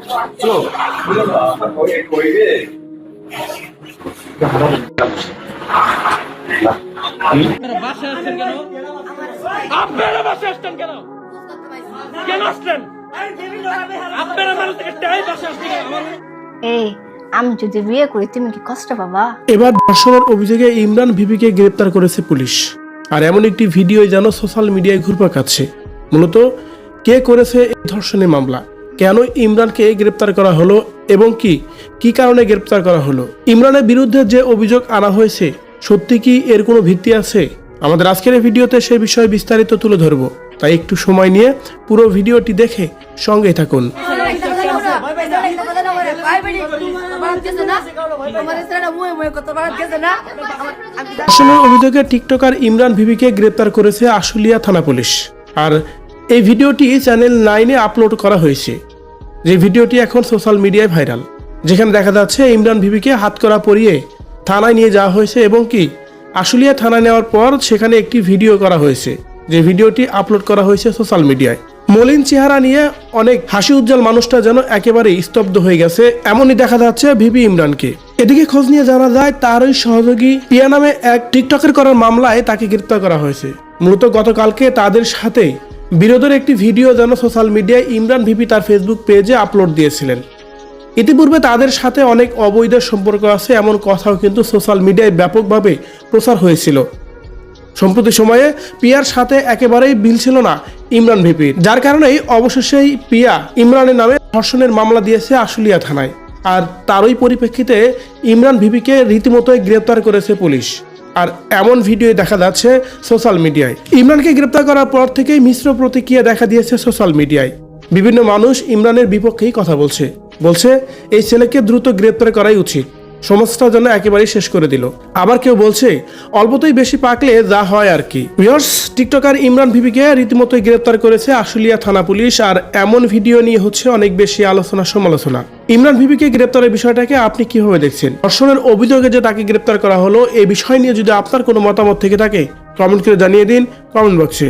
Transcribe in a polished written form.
আপনারা বাসায় আসতেন কেন? কেন আসলেন? আপনারা মানুষ থেকে টাই বাসায় আসতেন কেন? এই আমি যদি বিয়ে করি তুমি কি কষ্ট পাবা? এবার ধর্ষণের অভিযোগে ইমরান ভিপিকে গ্রেপ্তার করেছে পুলিশ। আর এমন একটি ভিডিও যেন সোশ্যাল মিডিয়ায় ঘুরপাক খাচ্ছে। মূলত কে করেছে এই ধর্ষণের মামলা, কেন ইমরানকে গ্রেপ্তার করা হলো এবং কি কারণে গ্রেপ্তার করা হলো, ইমরানের বিরুদ্ধে যে অভিযোগ আনা হয়েছে সত্যি কি এর কোনো ভিত্তি আছে? আমাদের আজকের এই ভিডিওতে সেই বিষয়ে বিস্তারিত তুলে ধরবো, তাই একটু সময় নিয়ে পুরো ভিডিওটি দেখে সঙ্গেই থাকুন। ধর্ষণের অভিযোগে টিকটকার ইমরান ভিপিকে গ্রেপ্তার করেছে আশুলিয়া থানা পুলিশ। আর এই ভিডিওটি চ্যানেল 9-এ আপলোড করা হয়েছে, যে ভিডিওটি এখন সোশ্যাল মিডিয়ায় ভাইরাল, যেখানে দেখা যাচ্ছে ইমরান ভিপিকে হাতকড়া পরিয়ে থানায় নিয়ে যাওয়া হয়েছে এবং আশুলিয়া থানায় নেওয়ার পর সেখানে একটি ভিডিও করা হয়েছে, যে ভিডিওটি আপলোড করা হয়েছে সোশ্যাল মিডিয়ায়। মলিন চেহারা নিয়ে অনেক হাসি উজ্জ্বল মানুষটা যেন একেবারে স্তব্ধ হয়ে গেছে, এমনই দেখা যাচ্ছে ভিপি ইমরানকে। এদিকে খোঁজ নিয়ে জানা যায় তারই সহযোগী পিয়া নামে এক টিকটকের করার মামলায় তাকে গ্রেপ্তার করা হয়েছে। মূলত গতকালকে তাদের সাথে বিরোধের একটি ভিডিও যেন সোশ্যাল মিডিয়ায় ইমরান ভিপি তার ফেসবুক পেজে আপলোড দিয়েছিলেন। ইতিপূর্বে তাদের সাথে অনেক অবৈধ সম্পর্ক আছে এমন কথাও কিন্তু সোশ্যাল মিডিয়ায় ব্যাপকভাবে প্রচার হয়েছিল। সম্প্রতি সময়ে পিয়ার সাথে একেবারেই মিল ছিল না ইমরান ভিপির, যার কারণেই অবশেষেই পিয়া ইমরানের নামে ধর্ষণের মামলা দিয়েছে আশুলিয়া থানায়। আর তারই পরিপ্রেক্ষিতে ইমরান ভিপিকে রীতিমতোই গ্রেপ্তার করেছে পুলিশ। আর এমন ভিডিও দেখা যাচ্ছে সোশ্যাল মিডিয়ায়। ইমরানকে গ্রেপ্তার করার পর থেকেই মিশ্র প্রতিক্রিয়া দেখা দিয়েছে সোশ্যাল মিডিয়ায়। বিভিন্ন মানুষ ইমরানের বিপক্ষেই কথা বলছে এই ছেলেকে দ্রুত গ্রেপ্তার করাই উচিত, সমস্যাটা যেন একেবারেই শেষ করে দিল। আবার কেউ বলছে অল্পতেই বেশি পাকলে যা হয় আর কি। ভিউয়ার্স, টিকটকার ইমরান ভিপিকে রীতিমতোই গ্রেপ্তার করেছে আশুলিয়া থানা পুলিশ। আর এমন ভিডিও নিয়ে হচ্ছে অনেক বেশি আলোচনা সমালোচনা। ইমরান ভিপিকে গ্রেপ্তারের বিষয়টাকে আপনি কিভাবে দেখছেন? ধর্ষণের অভিযোগে যে তাকে গ্রেপ্তার করা হলো এই বিষয় নিয়ে যদি আপনার কোনো মতামত থেকে থাকে কমেন্ট করে জানিয়ে দিন কমেন্ট বক্সে।